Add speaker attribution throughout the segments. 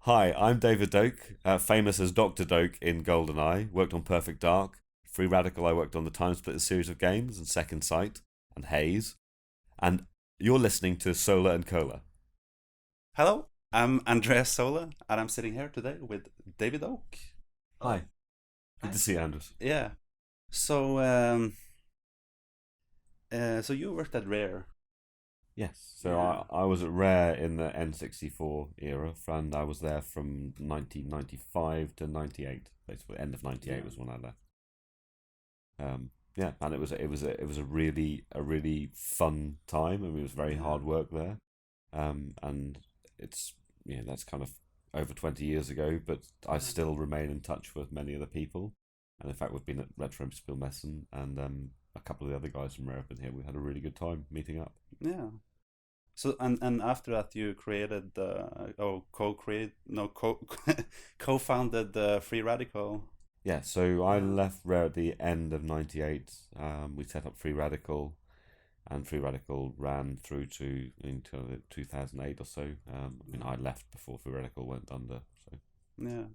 Speaker 1: Hi, I'm David Doak, famous as Dr. Doak in GoldenEye, worked on Perfect Dark. Free Radical, I worked on the TimeSplitters series of games, and Second Sight, and Haze. And you're listening to Sola and Cola.
Speaker 2: Hello, I'm Andreas Sola, and I'm sitting here today with David Oak.
Speaker 1: Hi, good to see you, Andres.
Speaker 2: Yeah. So you worked at Rare.
Speaker 1: Yes, so
Speaker 2: Yeah.
Speaker 1: I was at Rare in the N64 era, and I was there from 1995 to 98. Basically, end of '98
Speaker 2: Yeah.
Speaker 1: was when I left. Yeah, and it was a really fun time. I mean, it was very
Speaker 2: Yeah.
Speaker 1: hard work there. And it's that's kind of over 20 years ago, but I
Speaker 2: Yeah.
Speaker 1: still remain in touch with many of the people. And in fact, we've been at Retromessa and a couple of the other guys from Rare have been here. We had a really good time meeting up.
Speaker 2: Yeah. So after that you created co-create no co co-founded Free Radical.
Speaker 1: Yeah, so I
Speaker 2: Yeah.
Speaker 1: left Rare at the end of '98. We set up Free Radical, and Free Radical ran through to until 2008 or so. I mean, I left before Free Radical went under. So
Speaker 2: Yeah.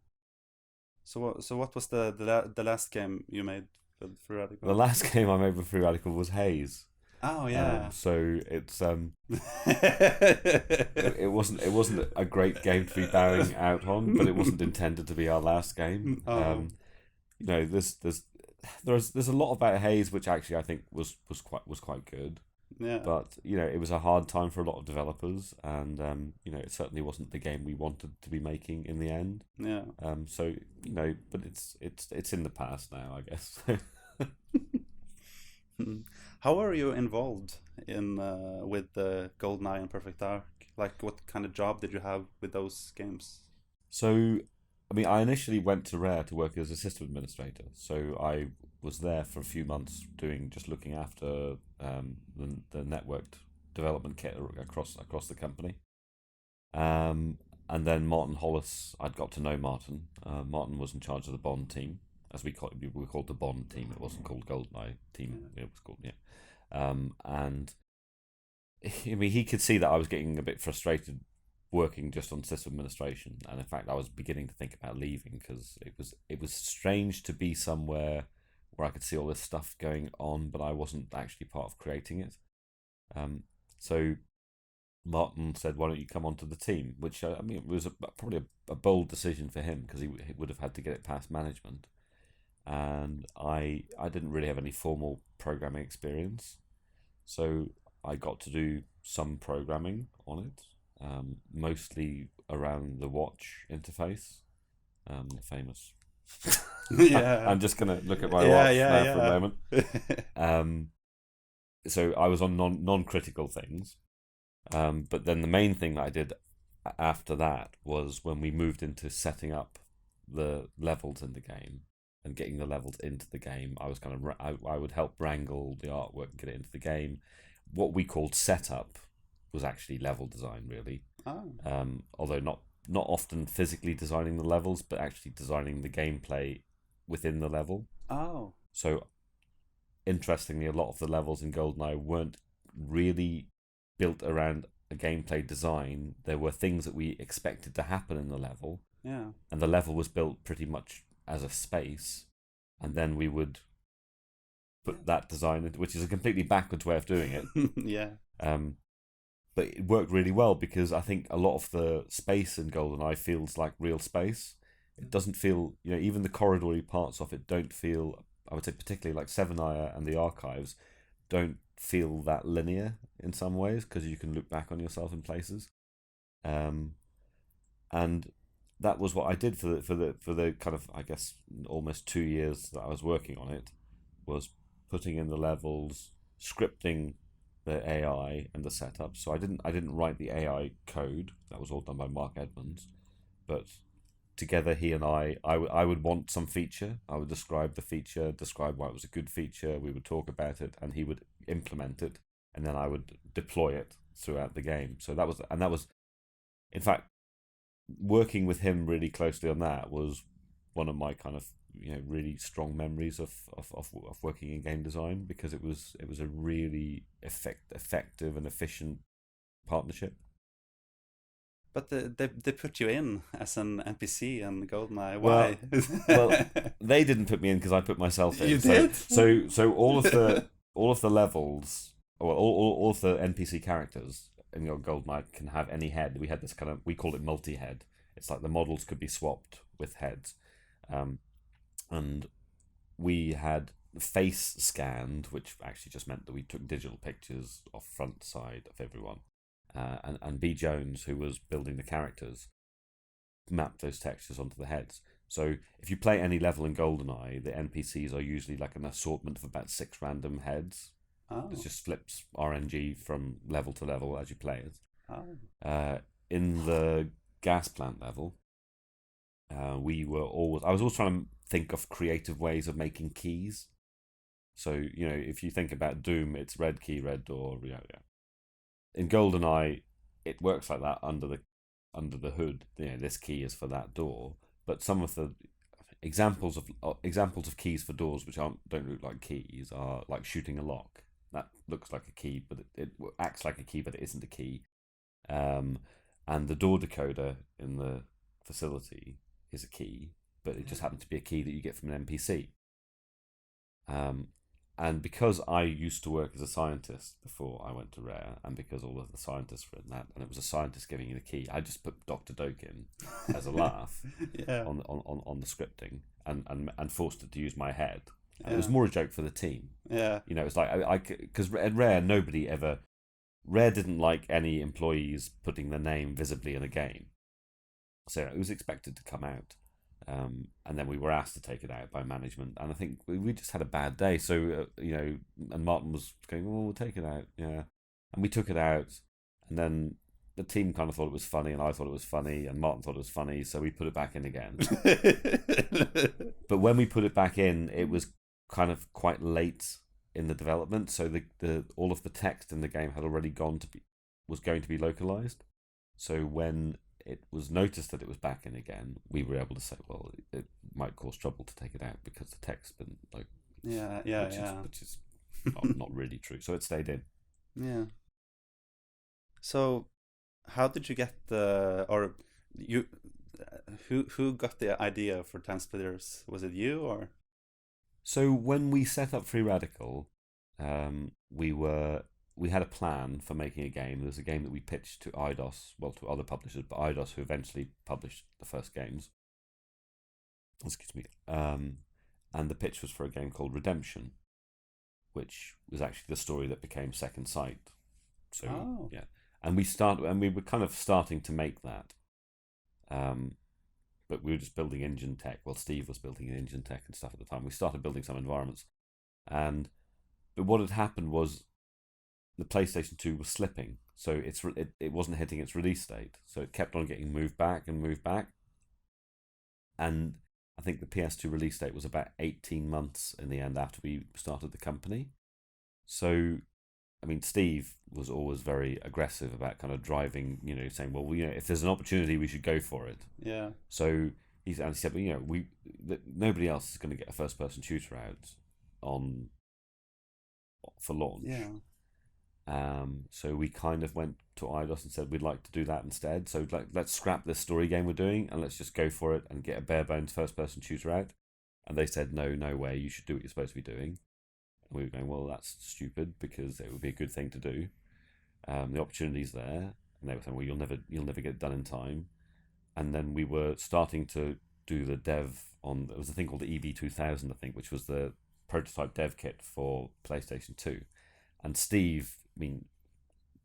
Speaker 2: So what was the last game you made with Free
Speaker 1: the
Speaker 2: Radical?
Speaker 1: last game I made with Free Radical was Haze.
Speaker 2: Oh yeah.
Speaker 1: So it wasn't a great game to be bowing out on, but it wasn't intended to be our last game.
Speaker 2: Oh,
Speaker 1: There's a lot about Haze which actually I think was quite good,
Speaker 2: yeah,
Speaker 1: but it was a hard time for a lot of developers, and it certainly wasn't the game we wanted to be making in the end.
Speaker 2: yeah.
Speaker 1: But it's in the past now, I guess.
Speaker 2: How are you involved in with the GoldenEye and Perfect Dark? Like, what kind of job did you have with those games?
Speaker 1: So, I mean, I initially went to Rare to work as a system administrator. So I was there for a few months just looking after the networked development kit across the company. And then Martin Hollis, I'd got to know Martin. Martin was in charge of the Bond team, we were called the Bond team. It wasn't called GoldenEye team.
Speaker 2: Yeah.
Speaker 1: It was called, yeah. And I mean, he could see that I was getting a bit frustrated working just on system administration, and in fact, I was beginning to think about leaving because it was strange to be somewhere where I could see all this stuff going on, but I wasn't actually part of creating it. Um, so Martin said, "Why don't you come onto the team?" Which I mean, it was probably a bold decision for him because he would have had to get it past management, and I didn't really have any formal programming experience, so I got to do some programming on it, mostly around the watch interface, the famous.
Speaker 2: Yeah,
Speaker 1: I'm just gonna look at my
Speaker 2: yeah,
Speaker 1: watch
Speaker 2: yeah,
Speaker 1: now for a
Speaker 2: yeah.
Speaker 1: moment. Um, so I was on non-critical things, but then the main thing that I did after that was when we moved into setting up the levels in the game and getting the levels into the game. I was kind of I would help wrangle the artwork and get it into the game. What we called setup was actually level design, really.
Speaker 2: Oh,
Speaker 1: Although not often physically designing the levels, but actually designing the gameplay within the level.
Speaker 2: oh,
Speaker 1: So interestingly, a lot of the levels in GoldenEye weren't really built around a gameplay design. There were things that we expected to happen in the level,
Speaker 2: yeah,
Speaker 1: and the level was built pretty much as a space, and then we would put that design into, which is a completely backwards way of doing it.
Speaker 2: yeah,
Speaker 1: Um, but it worked really well because I think a lot of the space in GoldenEye feels like real space. It doesn't feel, even the corridory parts of it don't feel, I would say, particularly like Seven Eye and the archives, don't feel that linear in some ways because you can look back on yourself in places. Um, and that was what I did for the kind of, I guess, almost 2 years that I was working on it, was putting in the levels, scripting the AI and the setup. So I didn't write the AI code. That was all done by Mark Edmonds. But together, he and I would want some feature. I would describe the feature, describe why it was a good feature. We would talk about it, and he would implement it, and then I would deploy it throughout the game. So that was, in fact, working with him really closely on that was one of my kind of really strong memories of working in game design, because it was a really effective and efficient partnership.
Speaker 2: But they put you in as an NPC in GoldenEye.
Speaker 1: Well,
Speaker 2: Why?
Speaker 1: well, they didn't put me in because I put myself in.
Speaker 2: You did?
Speaker 1: So all of the levels, or all of the NPC characters in your GoldenEye can have any head. We had this kind of, we call it multi-head. It's like the models could be swapped with heads, um, and we had face scanned, which actually just meant that we took digital pictures of front side of everyone. And B. Jones, who was building the characters, mapped those textures onto the heads. So if you play any level in GoldenEye, the NPCs are usually like an assortment of about 6 random heads.
Speaker 2: Oh.
Speaker 1: It just flips RNG from level to level as you play it.
Speaker 2: Oh.
Speaker 1: In the gas plant level, I was always trying to think of creative ways of making keys. So, you know, if you think about Doom, it's red key, red door. Yeah. In GoldenEye, it works like that under the hood. You know, this key is for that door. But some of the examples of keys for doors which don't look like keys are like shooting a lock. That looks like a key, but it acts like a key, but it isn't a key. And the door decoder in the facility is a key, but it just happens to be a key that you get from an NPC. And because I used to work as a scientist before I went to Rare, and because all of the scientists were in that, and it was a scientist giving you the key, I just put Dr. Doak in as a laugh
Speaker 2: Yeah.
Speaker 1: on the scripting, and forced it to use my head. And
Speaker 2: Yeah.
Speaker 1: it was more a joke for the team.
Speaker 2: Yeah.
Speaker 1: You know, it's like because at Rare Rare didn't like any employees putting their name visibly in a game, so it was expected to come out. And then we were asked to take it out by management, and I think we just had a bad day. So you know, and Martin was going, "Oh, we'll take it out, yeah," and we took it out, and then the team kind of thought it was funny, and I thought it was funny, and Martin thought it was funny, so we put it back in again. But when we put it back in, it was kind of quite late in the development, so the all of the text in the game had already was going to be localized. So when it was noticed that it was back in again, we were able to say, well, it might cause trouble to take it out because the text's been like, which is not really true. So it stayed in.
Speaker 2: Yeah. So, how did you get or you, who got the idea for TimeSplitters? Was it you or?
Speaker 1: So when we set up Free Radical, we had a plan for making a game. There was a game that we pitched to IDOS, well, to other publishers, but IDOS who eventually published the first games. Excuse me. And the pitch was for a game called Redemption, which was actually the story that became Second Sight. So yeah, and we were kind of starting to make that, but we were just building engine tech. Well, Steve was building engine tech and stuff at the time. We started building some environments, but what had happened was the PlayStation 2 was slipping, so it wasn't hitting its release date, so it kept on getting moved back, and I think the PS2 release date was about 18 months in the end after we started the company. So, I mean, Steve was always very aggressive about kind of driving, you know, saying, well, you know, if there's an opportunity, we should go for it.
Speaker 2: Yeah.
Speaker 1: So he said, well, you know, nobody else is going to get a first-person shooter out for launch.
Speaker 2: Yeah.
Speaker 1: So we kind of went to IDOS and said we'd like to do that instead. So let's scrap this story game we're doing and let's just go for it and get a bare bones first person shooter out. And they said no way, you should do what you're supposed to be doing. And we were going, well, that's stupid because it would be a good thing to do. The opportunity's there, and they were saying, well, you'll never get it done in time. And then we were starting to do the dev on, there was a thing called the EV2000, I think, which was the prototype dev kit for PlayStation 2. And Steve, I mean,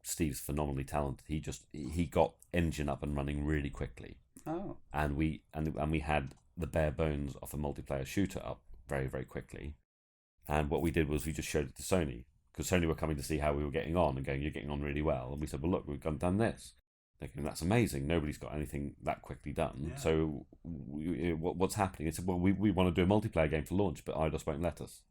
Speaker 1: Steve's phenomenally talented. He got engine up and running really quickly.
Speaker 2: Oh.
Speaker 1: And we had the bare bones of a multiplayer shooter up very, very quickly. And what we did was we just showed it to Sony, because Sony were coming to see how we were getting on and going, you're getting on really well. And we said, well, look, we've done this. They're going, that's amazing. Nobody's got anything that quickly done.
Speaker 2: Yeah. So
Speaker 1: what's happening? It's, well, we want to do a multiplayer game for launch, but IDOS won't let us.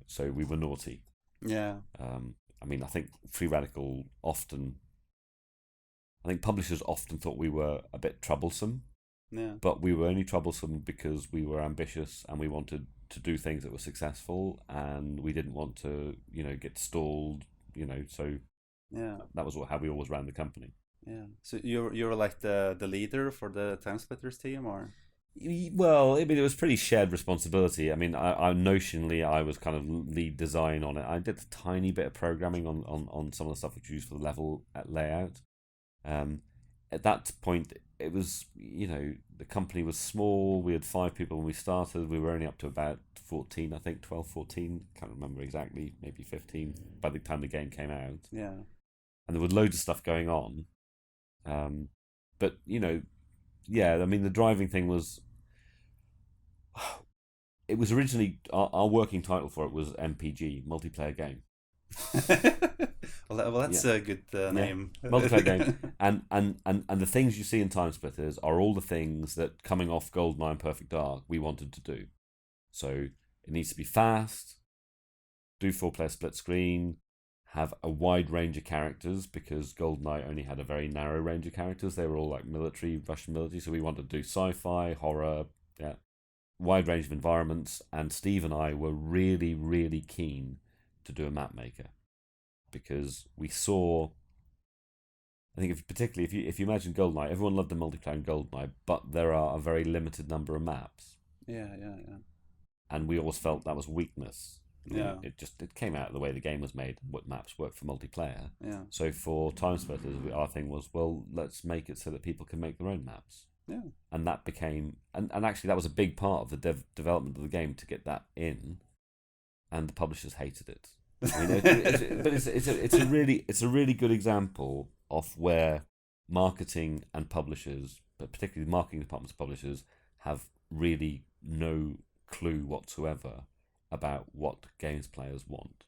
Speaker 1: So we were naughty.
Speaker 2: Yeah.
Speaker 1: I mean, I think publishers often thought we were a bit troublesome.
Speaker 2: Yeah.
Speaker 1: But we were only troublesome because we were ambitious and we wanted to do things that were successful, and we didn't want to, you know, get stalled, you know. So
Speaker 2: Yeah.
Speaker 1: That was how we always ran the company.
Speaker 2: Yeah. So you're like the leader for the TimeSplitters team, or?
Speaker 1: Well, I mean, it was pretty shared responsibility. I mean, I notionally I was kind of lead design on it. I did a tiny bit of programming on some of the stuff which we used for the level layout. Um, at that point, it was, the company was small. We had 5 people when we started. We were only up to about 14, I think, 12, 14. Can't remember exactly, maybe 15 by the time the game came out.
Speaker 2: Yeah.
Speaker 1: And there was loads of stuff going on. But, yeah, I mean, the driving thing was, it was originally, our working title for it was MPG, multiplayer game.
Speaker 2: Well, that's
Speaker 1: Yeah.
Speaker 2: a good name.
Speaker 1: Multiplayer game, and the things you see in TimeSplitters are all the things that, coming off GoldenEye and Perfect Dark, we wanted to do. So it needs to be fast, do 4-player split screen, have a wide range of characters, because GoldenEye only had a very narrow range of characters. They were all like military, Russian military. So we wanted to do sci-fi, horror, wide range of environments. And Steve and I were really, really keen to do a map maker, because we saw, I think, particularly if you imagine GoldenEye, everyone loved the multiplayer in GoldenEye, but there are a very limited number of maps.
Speaker 2: Yeah.
Speaker 1: And we always felt that was weakness.
Speaker 2: Yeah.
Speaker 1: It came out of the way the game was made, what maps work for multiplayer.
Speaker 2: Yeah.
Speaker 1: So for TimeSplitters, our thing was, well, let's make it so that people can make their own maps.
Speaker 2: Yeah.
Speaker 1: And that became, and actually that was a big part of the development of the game, to get that in, and the publishers hated it. I mean, but it's a really good example of where marketing and publishers, but particularly marketing departments of publishers, have really no clue whatsoever about what games players want.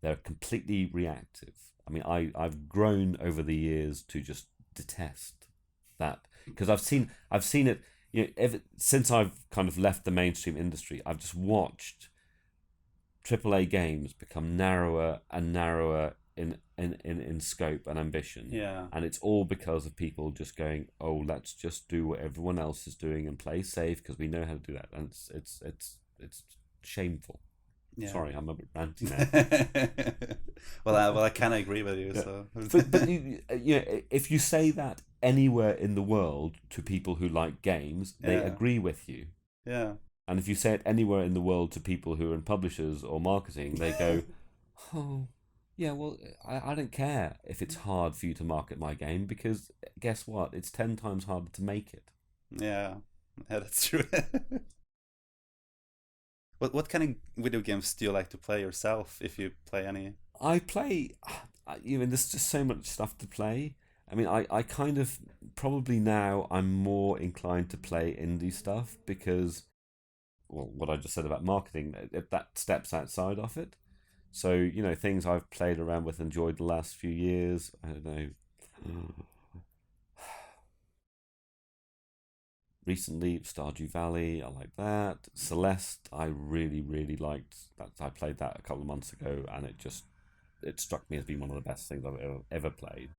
Speaker 1: They're completely reactive. I mean, I've grown over the years to just detest that, because I've seen it. Since I've kind of left the mainstream industry, I've just watched AAA games become narrower and narrower in scope and ambition.
Speaker 2: Yeah.
Speaker 1: And it's all because of people just going, oh, let's just do what everyone else is doing and play safe because we know how to do that. And it's shameful.
Speaker 2: Yeah.
Speaker 1: Sorry, I'm a bit ranty now.
Speaker 2: well, I kind of agree with you.
Speaker 1: Yeah.
Speaker 2: So,
Speaker 1: but if you say that anywhere in the world to people who like games, they agree with you.
Speaker 2: Yeah.
Speaker 1: And if you say it anywhere in the world to people who are in publishers or marketing, they go, oh, yeah, well, I don't care if it's hard for you to market my game, because guess what? It's 10 times harder to make it.
Speaker 2: Yeah, that's true. What kind of video games do you like to play yourself, if you play any?
Speaker 1: I play, there's just so much stuff to play. I mean, I kind of, probably now I'm more inclined to play indie stuff, because, well, what I just said about marketing, that steps outside of it. So, things I've played around with, enjoyed the last few years. I don't know. Recently, Stardew Valley, I like that. Celeste, I really, really liked that. I played that a couple of months ago, and it struck me as being one of the best things I've ever played.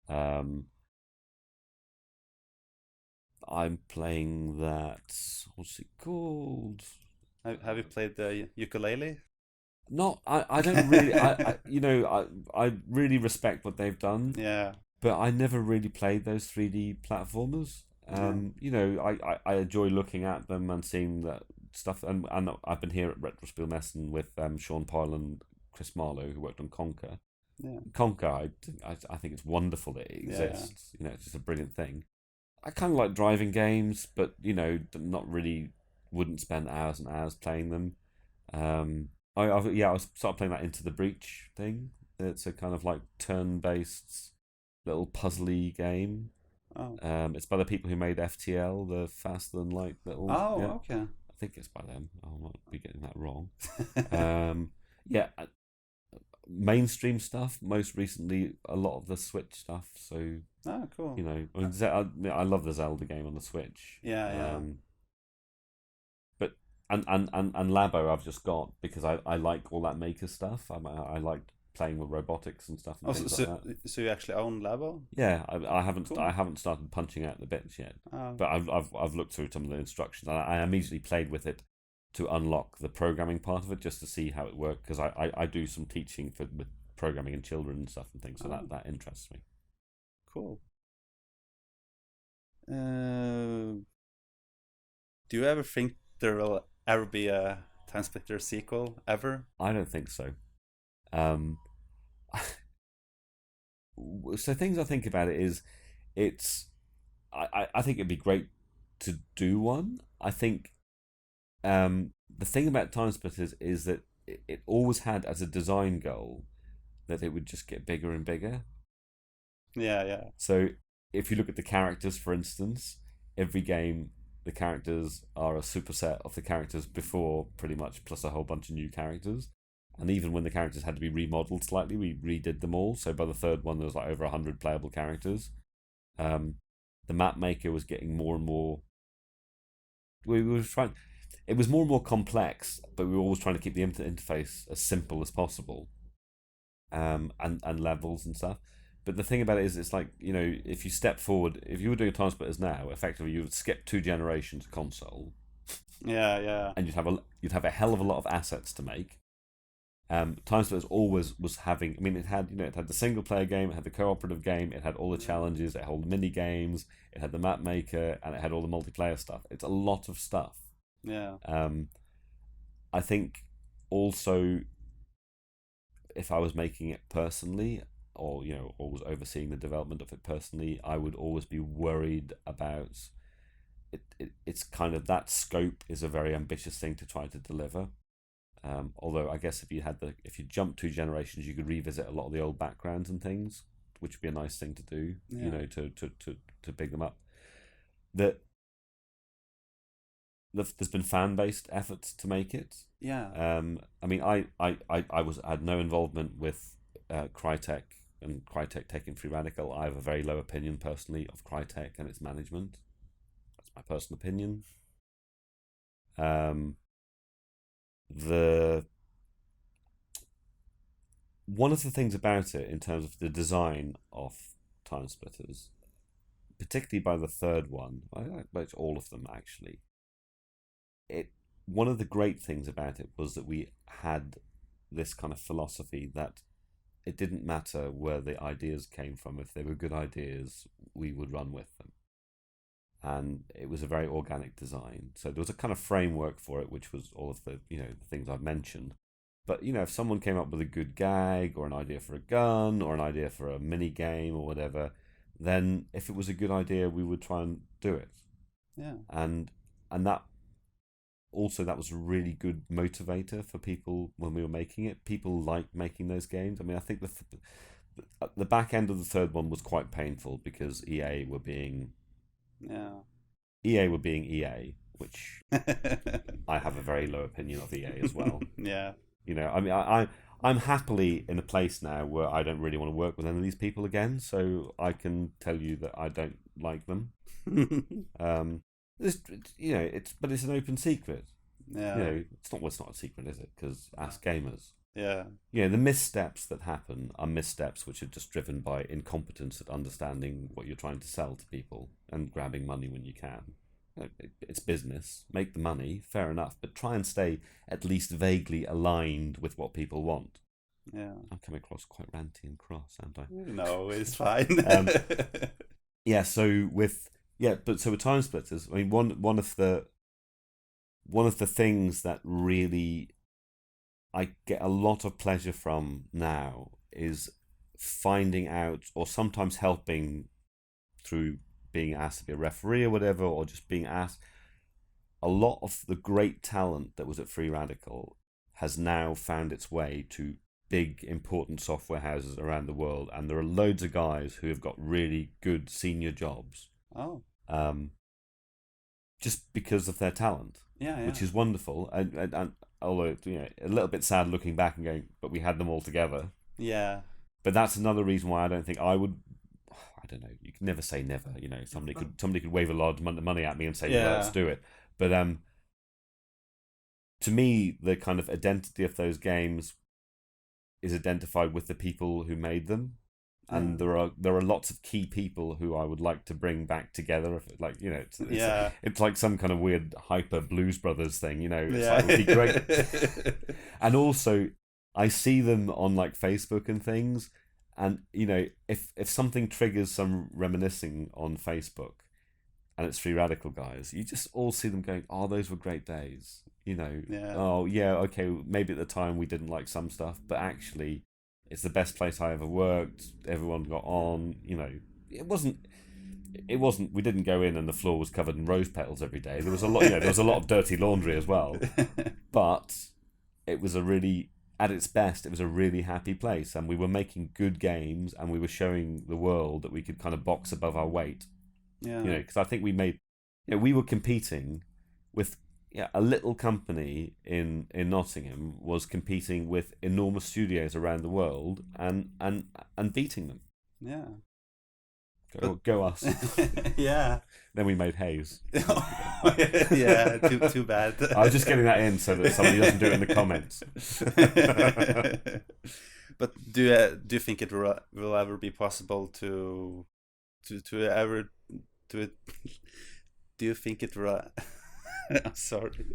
Speaker 1: I'm playing that. What's it called?
Speaker 2: Have you played the Ukulele?
Speaker 1: Not. I don't really. I really respect what they've done.
Speaker 2: Yeah.
Speaker 1: But I never really played those 3D platformers. I enjoy looking at them and seeing that stuff. And I've been here at Retromessa with Sean Pyle and Chris Marlowe, who worked on Conker.
Speaker 2: Yeah.
Speaker 1: Conker, I think it's wonderful that it exists. Yeah. It's just a brilliant thing. I kind of like driving games, but not really. Wouldn't spend hours and hours playing them. I started playing that Into the Breach thing. It's a kind of like turn-based little puzzly game.
Speaker 2: Oh.
Speaker 1: It's by the people who made FTL, the faster than light little.
Speaker 2: Oh,
Speaker 1: yeah.
Speaker 2: okay.
Speaker 1: I think it's by them. I might be getting that wrong. Mainstream stuff. Most recently, a lot of the Switch stuff. So.
Speaker 2: Oh, cool.
Speaker 1: I love the Zelda game on the Switch.
Speaker 2: Yeah.
Speaker 1: But and Labo I've just got because I like all that maker stuff. I like playing with robotics and stuff. And things like that.
Speaker 2: So you actually own Labo?
Speaker 1: Yeah, I haven't.
Speaker 2: Cool.
Speaker 1: I haven't started punching out the bits yet.
Speaker 2: Oh.
Speaker 1: But I've looked through some of the instructions. And I immediately played with it to unlock the programming part of it, just to see how it worked, because I do some teaching with programming and children and stuff and things. So
Speaker 2: Oh.
Speaker 1: that interests me.
Speaker 2: Cool. Do you ever think there will ever be a TimeSplitters sequel ever?
Speaker 1: I don't think so. Um, so things I think about it is, it's I think it'd be great to do one. I think the thing about TimeSplitters is that it always had as a design goal that it would just get bigger and bigger.
Speaker 2: Yeah, yeah.
Speaker 1: So if you look at the characters, for instance, every game the characters are a superset of the characters before, pretty much, plus a whole bunch of new characters. And even when the characters had to be remodeled slightly, we redid them all. So by the third one, there was like over 100 playable characters. The map maker was getting more and more. We were trying. It was more and more complex, but we were always trying to keep the interface as simple as possible. And levels and stuff. But the thing about it is, it's like, if you step forward, if you were doing TimeSplitters now, effectively you would skip 2 generations of console,
Speaker 2: Yeah, yeah.
Speaker 1: and you'd have a hell of a lot of assets to make. TimeSplitters always was having. I mean, it had the single player game, it had the cooperative game, it had all the challenges, it had all the mini games, it had the map maker, and it had all the multiplayer stuff. It's a lot of stuff.
Speaker 2: Yeah.
Speaker 1: I think also, if I was making it personally, or or was overseeing the development of it personally, I would always be worried about it. It's kind of, that scope is a very ambitious thing to try to deliver. Although I guess if you jump 2 generations, you could revisit a lot of the old backgrounds and things, which would be a nice thing to do.
Speaker 2: Yeah.
Speaker 1: To big them up. There's been fan-based efforts to make it.
Speaker 2: Yeah.
Speaker 1: I mean, I had no involvement with Crytek and Crytek taking Free Radical. I have a very low opinion personally of Crytek and its management. That's my personal opinion. One of the things about it, in terms of the design of TimeSplitters, particularly by the third one, but all of them actually, one of the great things about it was that we had this kind of philosophy that it didn't matter where the ideas came from. If they were good ideas, we would run with them. And it was a very organic design. So there was a kind of framework for it, which was all of the the things I've mentioned. But if someone came up with a good gag, or an idea for a gun, or an idea for a mini game, or whatever, then if it was a good idea, we would try and do it.
Speaker 2: Yeah.
Speaker 1: And that was a really good motivator for people when we were making it. People liked making those games. I mean, I think the back end of the third one was quite painful, because EA were being EA, which I have a very low opinion of EA as well.
Speaker 2: Yeah.
Speaker 1: I mean, I'm happily in a place now where I don't really want to work with any of these people again, so I can tell you that I don't like them. It's an open secret.
Speaker 2: Yeah.
Speaker 1: It's not a secret, is it? Because ask gamers.
Speaker 2: Yeah.
Speaker 1: The missteps that happen are missteps which are just driven by incompetence at understanding what you're trying to sell to people and grabbing money when you can. It's business. Make the money, fair enough, but try and stay at least vaguely aligned with what people want.
Speaker 2: Yeah.
Speaker 1: I'm coming across quite ranty and cross, aren't I?
Speaker 2: No, it's fine.
Speaker 1: Yeah. So with TimeSplitters, I mean, one of the things that really I get a lot of pleasure from now is finding out, or sometimes helping through being asked to be a referee or whatever, or just being asked. A lot of the great talent that was at Free Radical has now found its way to big, important software houses around the world, and there are loads of guys who have got really good senior jobs.
Speaker 2: Oh.
Speaker 1: Just because of their talent.
Speaker 2: Yeah.
Speaker 1: Which is wonderful, and although a little bit sad looking back and going, but we had them all together.
Speaker 2: Yeah.
Speaker 1: But that's another reason why I don't think I would. I don't know. You can never say never. Somebody could wave a lot of money at me and say, "Well, let's do it." But to me, the kind of identity of those games is identified with the people who made them, and there are lots of key people who I would like to bring back together. It's like some kind of weird hyper Blues Brothers thing. It's like, it would be great. And also, I see them on like Facebook and things, and you know, if something triggers some reminiscing on Facebook, and it's Free Radical guys, you just all see them going, "Oh, those were great days." You know,
Speaker 2: Yeah.
Speaker 1: oh yeah, okay, maybe at the time we didn't like some stuff, but actually, it's the best place I ever worked. Everyone got on. You know, it wasn't. It wasn't. We didn't go in and the floor was covered in rose petals every day. There was a lot. You know, there was a lot of dirty laundry as well. But it was a really, at its best, it was a really happy place, and we were making good games, and we were showing the world that we could kind of box above our weight.
Speaker 2: Yeah.
Speaker 1: You know, because I think we made, you know, we were competing with, yeah, a little company in Nottingham was competing with enormous studios around the world and beating them.
Speaker 2: Yeah.
Speaker 1: Go us.
Speaker 2: Yeah.
Speaker 1: Then we made Haze.
Speaker 2: Yeah, too bad.
Speaker 1: I was just getting that in so that somebody doesn't do it in the comments.
Speaker 2: But do you think it will ever be possible to ever to do you think it will I'm sorry.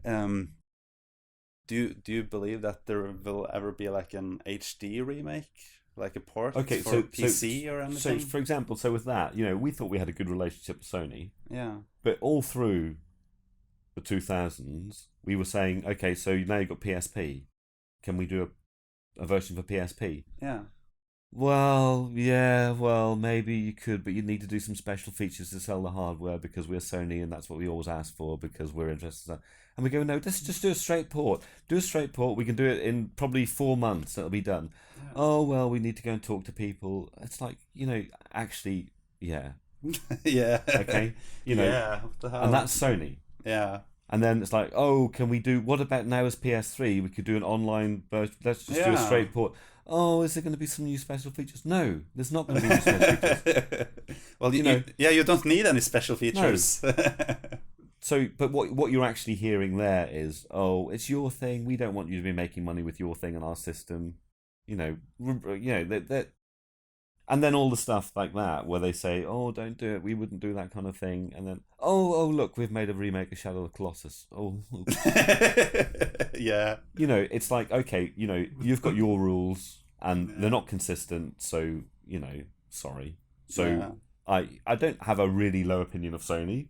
Speaker 2: Do you believe that there will ever be like an HD remake? Like a port
Speaker 1: Okay,
Speaker 2: for PC or anything?
Speaker 1: So, for example, so with that, you know, we thought we had a good relationship with Sony,
Speaker 2: Yeah.
Speaker 1: but all through the 2000s, we were saying, okay, so now you've got PSP. Can we do a version for PSP?
Speaker 2: Yeah.
Speaker 1: Well, yeah, well, maybe you could, but you'd need to do some special features to sell the hardware because we're Sony and that's what we always ask for because we're interested in that. And we go, no, let's just do a straight port. Do a straight port. We can do it in probably 4 months. It'll be done.
Speaker 2: Yeah.
Speaker 1: Oh, well, we need to go and talk to people. It's like, you know, actually, yeah.
Speaker 2: Yeah.
Speaker 1: Okay. You know,
Speaker 2: yeah. What the hell?
Speaker 1: and that's Sony.
Speaker 2: Yeah.
Speaker 1: And then it's like, oh, can we do, what about now as PS3? We could do an online version. Let's just do a straight port. Oh, is there going to be some new special features? No, there's not going to be new special features.
Speaker 2: Well, you know, you don't need any special features. No.
Speaker 1: So, but what you're actually hearing there is, oh, it's your thing. We don't want you to be making money with your thing and our system. You know, that, and then all the stuff like that where they say, oh, don't do it. We wouldn't do that kind of thing. And then, oh, look, we've made a remake of Shadow of the Colossus. Oh,
Speaker 2: yeah.
Speaker 1: You know, it's like, okay, you know, you've got your rules and they're not consistent. So, you know, sorry. So I don't have a really low opinion of Sony.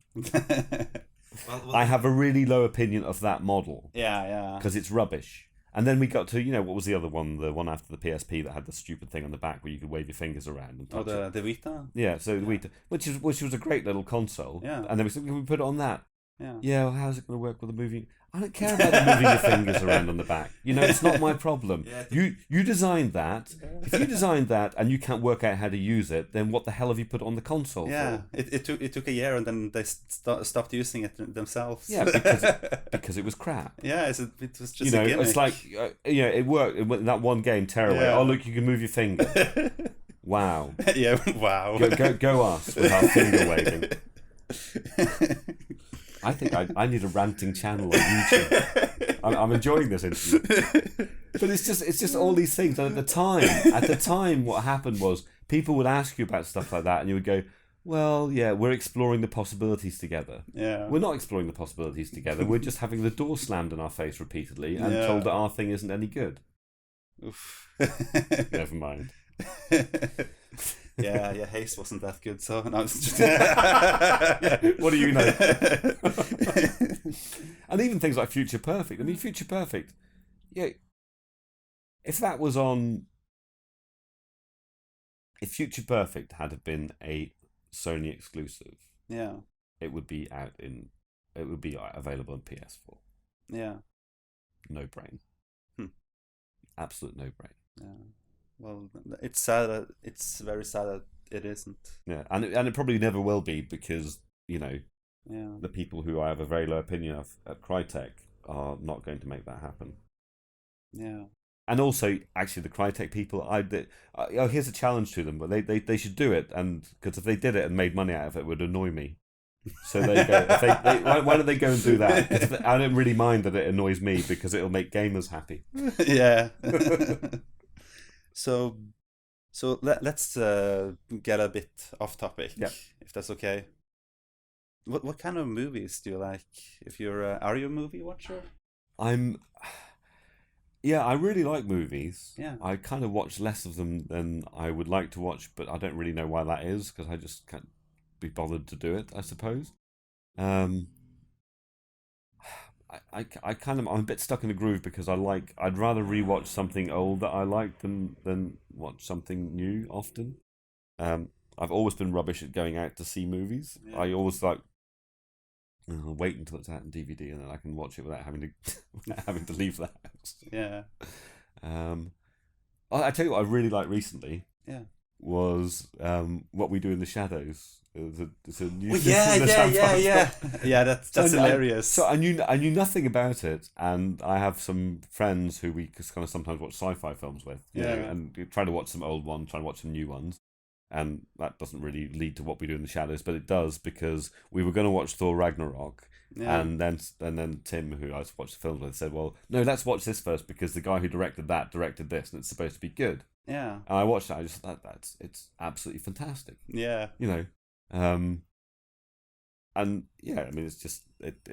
Speaker 1: Well, I have a really low opinion of that model.
Speaker 2: Yeah.
Speaker 1: Because it's rubbish. And then we got to, you know, what was the other one? The one after the PSP that had the stupid thing on the back where you could wave your fingers around and touch
Speaker 2: the Vita?
Speaker 1: Yeah, so the Vita, which was a great little console.
Speaker 2: Yeah.
Speaker 1: And then we said, can we put it on that?
Speaker 2: Yeah.
Speaker 1: Yeah, well, how's it going to work with the moving? I don't care about the moving your fingers around on the back. You know, it's not my problem. Yeah. You designed that. If you designed that and you can't work out how to use it, then what the hell have you put on the console for?
Speaker 2: It took a year and then they stopped using it themselves.
Speaker 1: Yeah, because it was crap.
Speaker 2: Yeah, it was just,
Speaker 1: you know,
Speaker 2: a gimmick.
Speaker 1: It's like, it worked. It went that one game, Tearaway. Yeah. Oh, look, you can move your finger. Wow.
Speaker 2: Yeah, wow.
Speaker 1: Go us with our finger waving. I think I need a ranting channel on YouTube. I'm enjoying this interview, but it's just all these things. And at the time, what happened was people would ask you about stuff like that, and you would go, "Well, yeah, we're exploring the possibilities together."
Speaker 2: Yeah,
Speaker 1: we're not exploring the possibilities together. We're just having the door slammed in our face repeatedly and told that our thing isn't any good. Oof. Never mind.
Speaker 2: Yeah, Haze wasn't that good, so no, it's just...
Speaker 1: What do you know? And even things like Future Perfect. I mean, Future Perfect, yeah. If Future Perfect had have been a Sony exclusive,
Speaker 2: yeah,
Speaker 1: it would be available on PS4.
Speaker 2: Yeah,
Speaker 1: no brain. Absolute no brain.
Speaker 2: Yeah. Well, it's sad. It's very sad that it isn't.
Speaker 1: Yeah, and it probably never will be because, you know,
Speaker 2: the
Speaker 1: people who I have a very low opinion of at Crytek are not going to make that happen.
Speaker 2: Yeah.
Speaker 1: And also, actually, the Crytek people, here's a challenge to them, but they should do it, and because if they did it and made money out of it, it would annoy me. So there you go. Why don't they go and do that? I don't really mind that it annoys me because it'll make gamers happy.
Speaker 2: Yeah. So let's get a bit off topic, if that's okay. What kind of movies do you like? If are you a movie watcher?
Speaker 1: Yeah, I really like movies.
Speaker 2: Yeah.
Speaker 1: I kind of watch less of them than I would like to watch, but I don't really know why that is because I just can't be bothered to do it, I suppose. Um, I kind of I'm a bit stuck in a groove because I'd rather rewatch something old that I like than watch something new often. I've always been rubbish at going out to see movies.
Speaker 2: Yeah.
Speaker 1: I always like wait until it's out on DVD and then I can watch it without having to without having to leave the house.
Speaker 2: Yeah.
Speaker 1: Um, I tell you what I really liked recently
Speaker 2: Yeah.
Speaker 1: was What We Do in the Shadows. It's a new
Speaker 2: Oh, yeah,
Speaker 1: the
Speaker 2: yeah,
Speaker 1: Sam
Speaker 2: yeah,
Speaker 1: Fox
Speaker 2: yeah.
Speaker 1: film.
Speaker 2: Yeah, that's hilarious.
Speaker 1: So I knew nothing about it, and I have some friends who we just kind of sometimes watch sci-fi films with, you know,
Speaker 2: Yeah.
Speaker 1: and we try to watch some old ones, try to watch some new ones, and that doesn't really lead to What We Do in the Shadows, but it does because we were going to watch Thor Ragnarok.
Speaker 2: Yeah.
Speaker 1: And then Tim, who I watched the films with, said, "Well, no, let's watch this first because the guy who directed that directed this, and it's supposed to be good."
Speaker 2: Yeah.
Speaker 1: And I watched it. I just thought it's absolutely fantastic.
Speaker 2: Yeah.
Speaker 1: You know, and yeah, I mean, it's just it's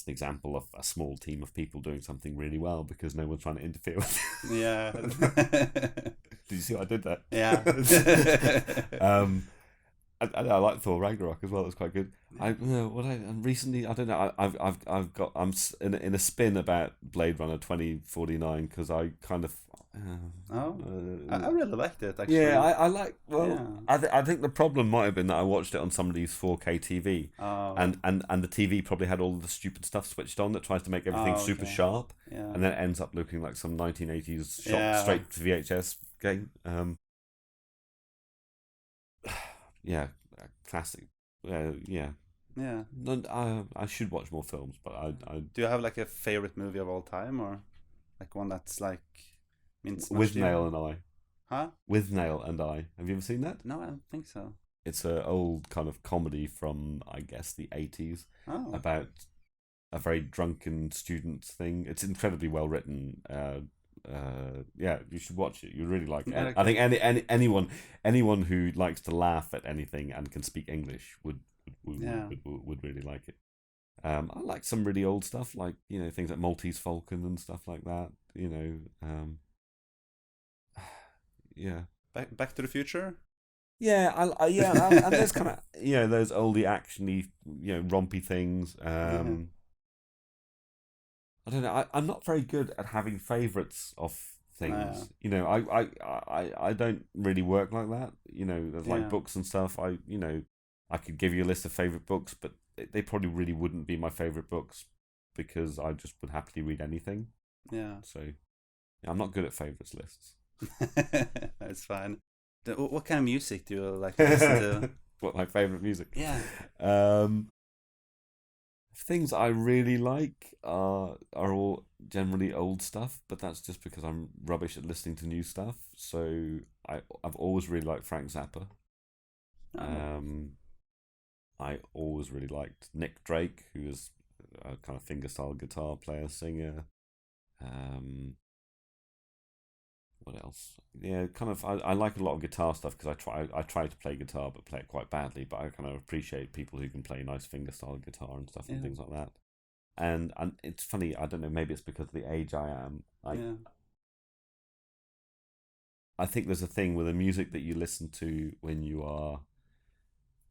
Speaker 1: an example of a small team of people doing something really well because no one's trying to interfere with it.
Speaker 2: Yeah.
Speaker 1: Did you see what I did there?
Speaker 2: Yeah.
Speaker 1: I like Thor Ragnarok as well. It's quite good. I you know what and recently I don't know. I've got in a spin about Blade Runner 2049 because I kind of.
Speaker 2: Oh, I really liked it actually.
Speaker 1: Yeah, I like. Well,
Speaker 2: Yeah.
Speaker 1: I think the problem might have been that I watched it on somebody's 4K TV,
Speaker 2: Oh.
Speaker 1: and the TV probably had all the stupid stuff switched on that tries to make everything
Speaker 2: Oh,
Speaker 1: super
Speaker 2: okay.
Speaker 1: sharp,
Speaker 2: Yeah.
Speaker 1: and then it ends up looking like some 1980s shot
Speaker 2: Yeah.
Speaker 1: straight to VHS game. Yeah, classic. Yeah.
Speaker 2: Yeah.
Speaker 1: No, I should watch more films, but I
Speaker 2: Do you have like a favorite movie of all time, or like one that's like means much
Speaker 1: With
Speaker 2: to you?
Speaker 1: Nail and I.
Speaker 2: Huh?
Speaker 1: With Nail and I. Have you ever seen that?
Speaker 2: No, I don't think so.
Speaker 1: It's an old kind of comedy from I guess the 80s
Speaker 2: Oh.
Speaker 1: about a very drunken student thing. It's incredibly well written. Yeah, you should watch it. You really like it.
Speaker 2: Okay.
Speaker 1: I think anyone who likes to laugh at anything and can speak English
Speaker 2: Yeah.
Speaker 1: would really like it. I like some really old stuff, like things like Maltese Falcon and stuff like that. Yeah,
Speaker 2: Back to the Future.
Speaker 1: yeah, yeah, and there's kind of those oldie actiony rompy things.
Speaker 2: Yeah.
Speaker 1: I don't know. I'm not very good at having favourites of things.
Speaker 2: Yeah.
Speaker 1: I don't really work like that. There's like
Speaker 2: Yeah.
Speaker 1: books and stuff. I could give you a list of favourite books, but they probably really wouldn't be my favourite books because I just would happily read anything.
Speaker 2: Yeah.
Speaker 1: So yeah, I'm not good at favourites lists.
Speaker 2: That's fine. What kind of music do you like to listen to?
Speaker 1: What my favourite music?
Speaker 2: Yeah.
Speaker 1: Things I really like are all generally old stuff, but that's just because I'm rubbish at listening to new stuff. So I've always really liked Frank Zappa.
Speaker 2: Oh.
Speaker 1: I always really liked Nick Drake, who is a kind of fingerstyle guitar player, singer. What else? Yeah, kind of. I like a lot of guitar stuff because I try to play guitar but play it quite badly. But I kind of appreciate people who can play nice fingerstyle guitar and stuff and
Speaker 2: Yeah.
Speaker 1: things like that. And it's funny. I don't know. Maybe it's because of the age I am.
Speaker 2: Yeah.
Speaker 1: I think there's a thing with the music that you listen to when you are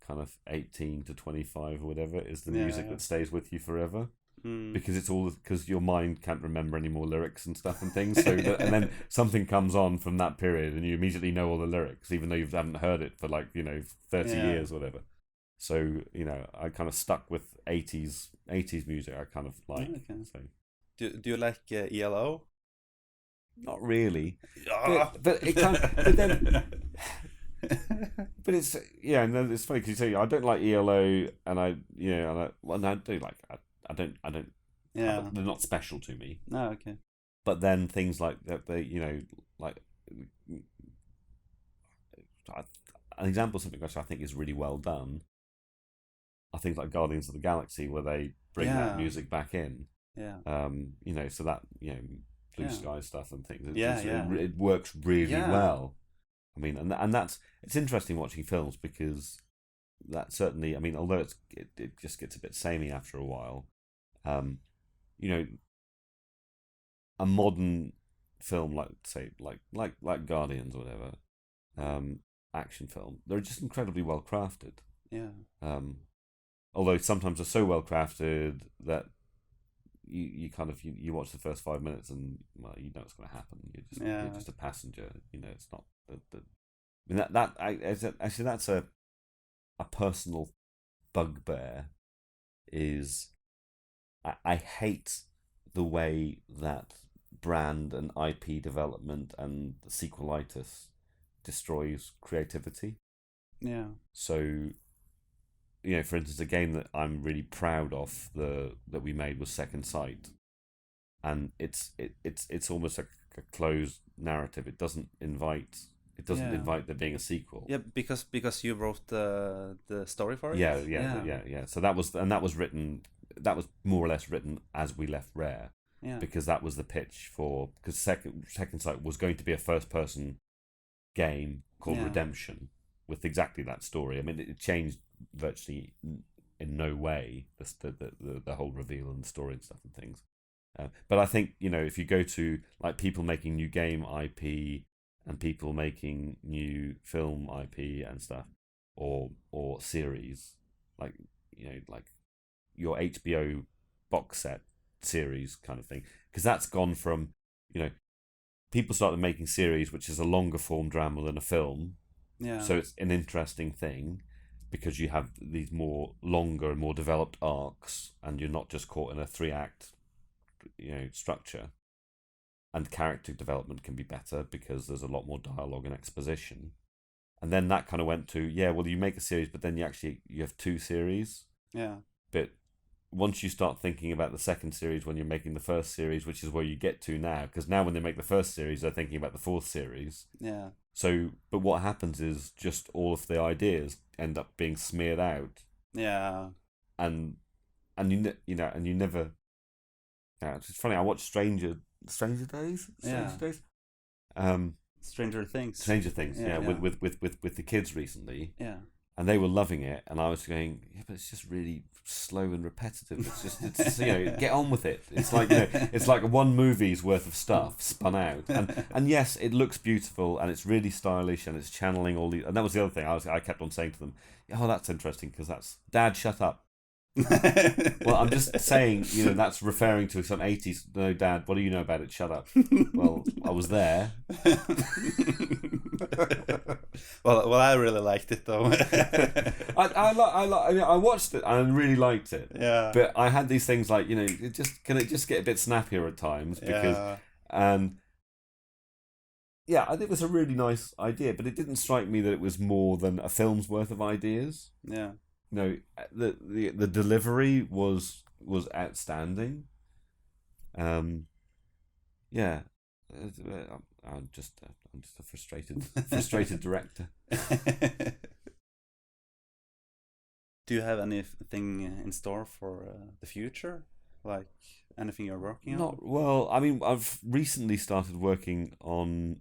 Speaker 1: kind of 18 to 25 or whatever is the music
Speaker 2: Yeah.
Speaker 1: that stays with you forever.
Speaker 2: Mm.
Speaker 1: Because it's all because your mind can't remember any more lyrics and stuff and things. So and then something comes on from that period, and you immediately know all the lyrics, even though you haven't heard it for 30
Speaker 2: Yeah.
Speaker 1: years or whatever. So I kind of stuck with 80s music. I kind of like.
Speaker 2: Okay.
Speaker 1: So
Speaker 2: Do you like ELO?
Speaker 1: not really,
Speaker 2: Ah!
Speaker 1: but it kind of, but then. But it's and then it's funny because you say I don't like ELO, and I no, I do like I don't
Speaker 2: Yeah.
Speaker 1: they're not special to me.
Speaker 2: No. Okay.
Speaker 1: But then things like that, like an example of something which I think is really well done are things like Guardians of the Galaxy, where they bring that
Speaker 2: Yeah.
Speaker 1: music back in.
Speaker 2: Yeah.
Speaker 1: So that Blue
Speaker 2: Yeah.
Speaker 1: Sky stuff and things.
Speaker 2: Yeah, yeah.
Speaker 1: It works really
Speaker 2: Yeah.
Speaker 1: well. I mean, and it's interesting watching films because that certainly. I mean, although it just gets a bit samey after a while. Um, you know, a modern film like say like Guardians or whatever, action film, they're just incredibly well crafted.
Speaker 2: Yeah.
Speaker 1: Although sometimes they're so well crafted that you kind of you watch the first 5 minutes and well you know what's going to happen. You're
Speaker 2: Yeah.
Speaker 1: just a passenger. You know it's not the I mean actually that's a personal bugbear. Is I hate the way that brand and IP development and sequelitis destroys creativity.
Speaker 2: Yeah.
Speaker 1: So, you know, for instance, a game that I'm really proud of that we made was Second Sight, and it's almost like a closed narrative. It doesn't
Speaker 2: Yeah.
Speaker 1: invite there being a sequel.
Speaker 2: Yeah, because you wrote the story for it.
Speaker 1: Yeah. So that was more or less written as we left Rare,
Speaker 2: Yeah.
Speaker 1: because that was the pitch for because Second Sight was going to be a first person game called
Speaker 2: Yeah.
Speaker 1: Redemption with exactly that story. I mean, it changed virtually in no way the whole reveal and the story and stuff and things. But I think if you go to like people making new game IP and people making new film IP and stuff, or series like like your HBO box set series kind of thing, because that's gone from people started making series which is a longer form drama than a film,
Speaker 2: Yeah.
Speaker 1: so it's an interesting thing because you have these more longer and more developed arcs and you're not just caught in a 3 act structure, and character development can be better because there's a lot more dialogue and exposition. And then that kind of went to well, you make a series but then you have 2 series.
Speaker 2: Yeah.
Speaker 1: But once you start thinking about the second series when you're making the first series, which is where you get to now, because now when they make the first series they're thinking about the fourth series.
Speaker 2: Yeah.
Speaker 1: So but what happens is just all of the ideas end up being smeared out.
Speaker 2: Yeah.
Speaker 1: And you never. It's funny. I watched Stranger Days.
Speaker 2: Yeah. Stranger Things.
Speaker 1: Stranger Things.
Speaker 2: Yeah.
Speaker 1: With the kids recently.
Speaker 2: Yeah.
Speaker 1: And they were loving it, and I was going, but it's just really slow and repetitive. It's get on with it. It's like it's like one movie's worth of stuff spun out, and yes, it looks beautiful and it's really stylish and it's channeling all these. And that was the other thing I kept on saying to them, oh, that's interesting because that's Dad, shut up. Well, I'm just saying, that's referring to some 80s. No, Dad, what do you know about it? Shut up. Well, I was there.
Speaker 2: well, I really liked it though.
Speaker 1: I watched it and really liked it.
Speaker 2: Yeah.
Speaker 1: But I had these things like, can it just get a bit snappier at times? Because, and yeah, I think it was a really nice idea, but it didn't strike me that it was more than a film's worth of ideas.
Speaker 2: Yeah.
Speaker 1: The delivery was outstanding. Yeah, I'm just a frustrated director.
Speaker 2: Do you have anything in store for the future? Like anything you're working on?
Speaker 1: Not well. I mean, I've recently started working on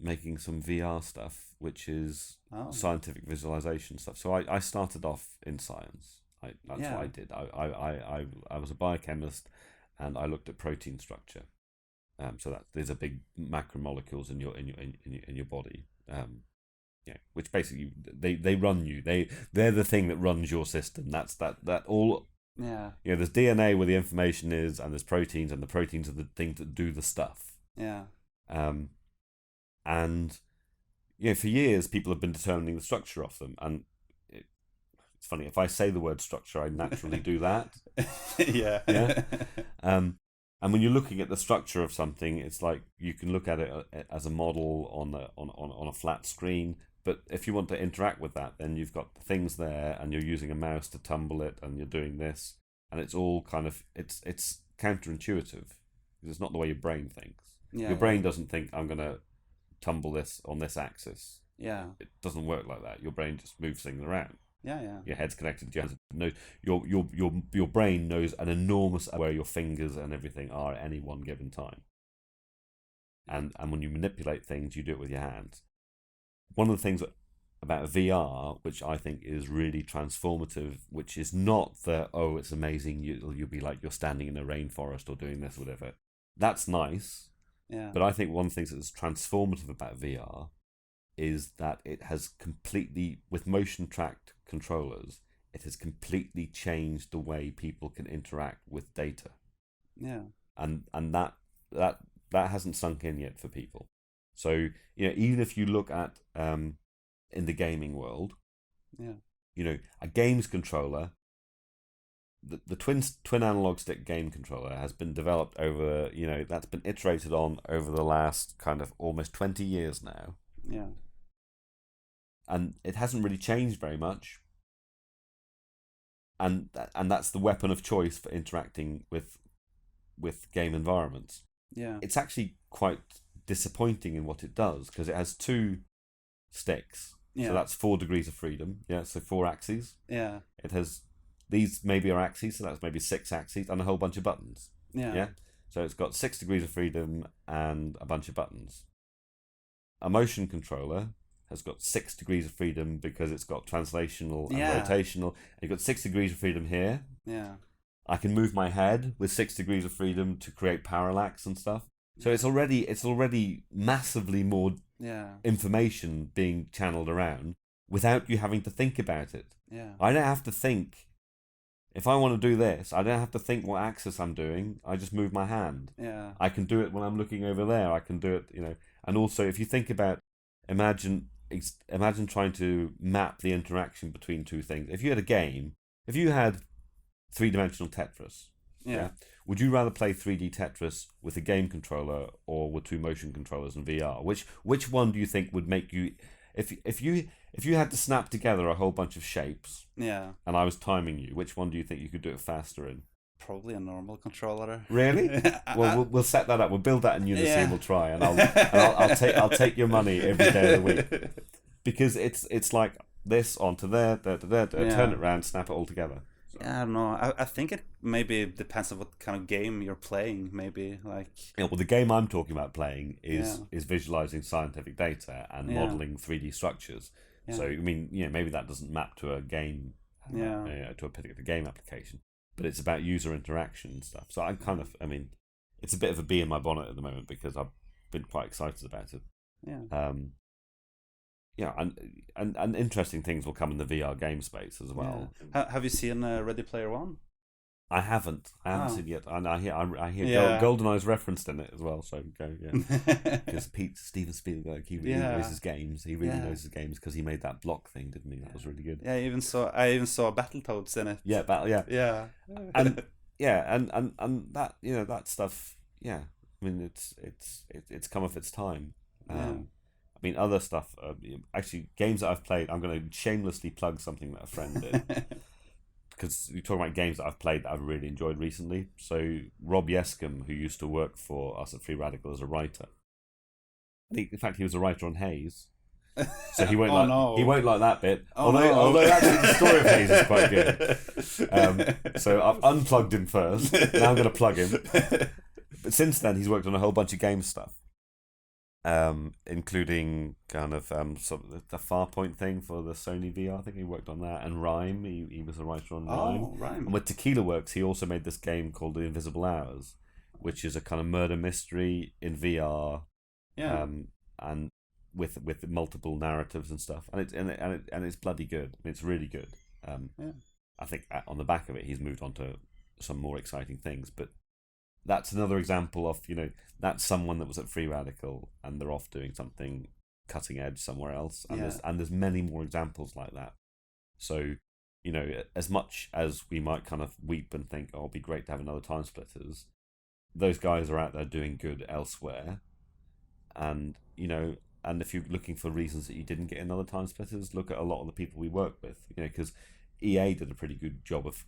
Speaker 1: making some VR stuff, which is scientific visualization stuff. So I started off in science. That's what I did. I was a biochemist, and I looked at protein structure. So that there's a big macromolecules in your body. Which basically they run you. They're the thing that runs your system. That's that all.
Speaker 2: Yeah.
Speaker 1: There's DNA where the information is, and there's proteins, and the proteins are the things that do the stuff.
Speaker 2: Yeah.
Speaker 1: And for years people have been determining the structure of them, and it's funny, if I say the word structure I naturally do that.
Speaker 2: Yeah.
Speaker 1: And when you're looking at the structure of something, it's like you can look at it as a model on a flat screen, but if you want to interact with that, then you've got things there and you're using a mouse to tumble it and you're doing this, and it's all kind of it's counterintuitive because it's not the way your brain thinks. Your brain doesn't think I'm going to tumble this on this axis.
Speaker 2: Yeah.
Speaker 1: It doesn't work like that. Your brain just moves things around.
Speaker 2: Yeah.
Speaker 1: Your head's connected to your hands. No, your brain knows an enormous where your fingers and everything are at any one given time. And when you manipulate things, you do it with your hands. One of the things about VR, which I think is really transformative, which is not it's amazing. You'll be like you're standing in a rainforest or doing this or whatever. That's nice.
Speaker 2: Yeah.
Speaker 1: But I think one of the things that's transformative about VR is that it has completely, with motion tracked controllers, it has completely changed the way people can interact with data.
Speaker 2: Yeah.
Speaker 1: And that hasn't sunk in yet for people. So, even if you look at in the gaming world,
Speaker 2: yeah,
Speaker 1: a games controller, the twin analog stick game controller has been developed over, that's been iterated on over the last kind of almost 20 years now.
Speaker 2: Yeah.
Speaker 1: And it hasn't really changed very much. And that's the weapon of choice for interacting with game environments.
Speaker 2: Yeah.
Speaker 1: It's actually quite disappointing in what it does, because it has two sticks.
Speaker 2: Yeah.
Speaker 1: So that's 4 degrees of freedom. Yeah, so 4 axes.
Speaker 2: Yeah.
Speaker 1: It has, these maybe are axes, so that's maybe 6 axes and a whole bunch of buttons.
Speaker 2: Yeah.
Speaker 1: Yeah. So it's got 6 degrees of freedom and a bunch of buttons. A motion controller has got 6 degrees of freedom because it's got translational and rotational. And you've got 6 degrees of freedom here.
Speaker 2: Yeah.
Speaker 1: I can move my head with 6 degrees of freedom to create parallax and stuff. So it's already massively more information being channeled around without you having to think about it.
Speaker 2: Yeah.
Speaker 1: I don't have to think. If I want to do this, I don't have to think what axis I'm doing. I just move my hand.
Speaker 2: Yeah.
Speaker 1: I can do it when I'm looking over there. I can do it, And also, if you think about, imagine trying to map the interaction between two things. If you had a game, if you had 3-dimensional Tetris, would you rather play 3D Tetris with a game controller or with 2 motion controllers in VR? Which one do you think would make you, if you had to snap together a whole bunch of shapes,
Speaker 2: and
Speaker 1: I was timing you, which one do you think you could do it faster in?
Speaker 2: Probably a normal controller.
Speaker 1: Really? Well, we'll set that up. We'll build that in Unity and we'll try. And I'll take your money every day of the week, because it's like this onto there, turn it around, snap it all together. So.
Speaker 2: Yeah, I don't know. I think it maybe depends on what kind of game you're playing. Maybe like.
Speaker 1: Yeah, well, the game I'm talking about playing is visualizing scientific data and modeling 3D structures. Yeah. So I mean, maybe that doesn't map to a game, to a particular game application. But it's about user interaction and stuff. So it's a bit of a bee in my bonnet at the moment because I've been quite excited about it.
Speaker 2: Yeah.
Speaker 1: And interesting things will come in the VR game space as well.
Speaker 2: Yeah. Have you seen Ready Player One?
Speaker 1: I haven't seen it yet, and I hear GoldenEye's referenced in it as well. So go, because Steven Spielberg, he really knows his games. He really knows his games because he made that block thing, didn't he? That was really good.
Speaker 2: Yeah, I even saw Battletoads in it.
Speaker 1: Yeah,
Speaker 2: yeah,
Speaker 1: and that that stuff. Yeah, I mean it's come of its time. I mean, other stuff. Actually, games that I've played. I'm going to shamelessly plug something that a friend did. Because you're talking about games that I've played that I've really enjoyed recently. So Rob Yescombe, who used to work for us at Free Radical as a writer, in fact he was a writer on Haze, so he won't he won't like that bit. Although actually the story of Haze is quite good. So I've unplugged him first. Now I'm going to plug him. But since then he's worked on a whole bunch of game stuff. Including kind of sort of the Farpoint thing for the Sony VR. I think he worked on that, and Rhyme. He was a writer on Rhyme.
Speaker 2: Rhyme.
Speaker 1: And with Tequila Works, he also made this game called The Invisible Hours, which is a kind of murder mystery in VR.
Speaker 2: Yeah.
Speaker 1: And with multiple narratives and stuff, and it's bloody good. I mean, it's really good. I think on the back of it, he's moved on to some more exciting things, but. That's another example of, that's someone that was at Free Radical and they're off doing something cutting edge somewhere else. And there's many more examples like that. So, as much as we might kind of weep and think, oh, it'd be great to have another TimeSplitters, those guys are out there doing good elsewhere. And, and if you're looking for reasons that you didn't get another TimeSplitters, look at a lot of the people we work with, because EA did a pretty good job of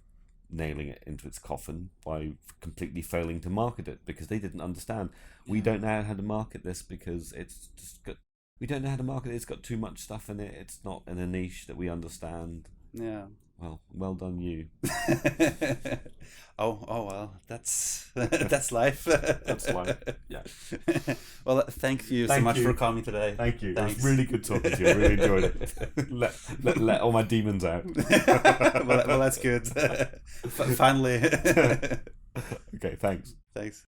Speaker 1: nailing it into its coffin by completely failing to market it because they didn't understand. We don't know how to market this because we don't know how to market it. It's got too much stuff in it. It's not in a niche that we understand.
Speaker 2: Yeah.
Speaker 1: Well done you.
Speaker 2: Oh well, that's life.
Speaker 1: That's life. Yeah.
Speaker 2: Well, thank you so much for coming today.
Speaker 1: Thank you.
Speaker 2: Thanks.
Speaker 1: It was really good talking to you. I really enjoyed it. let all my demons out.
Speaker 2: well, that's good. Finally.
Speaker 1: Okay, thanks.
Speaker 2: Thanks.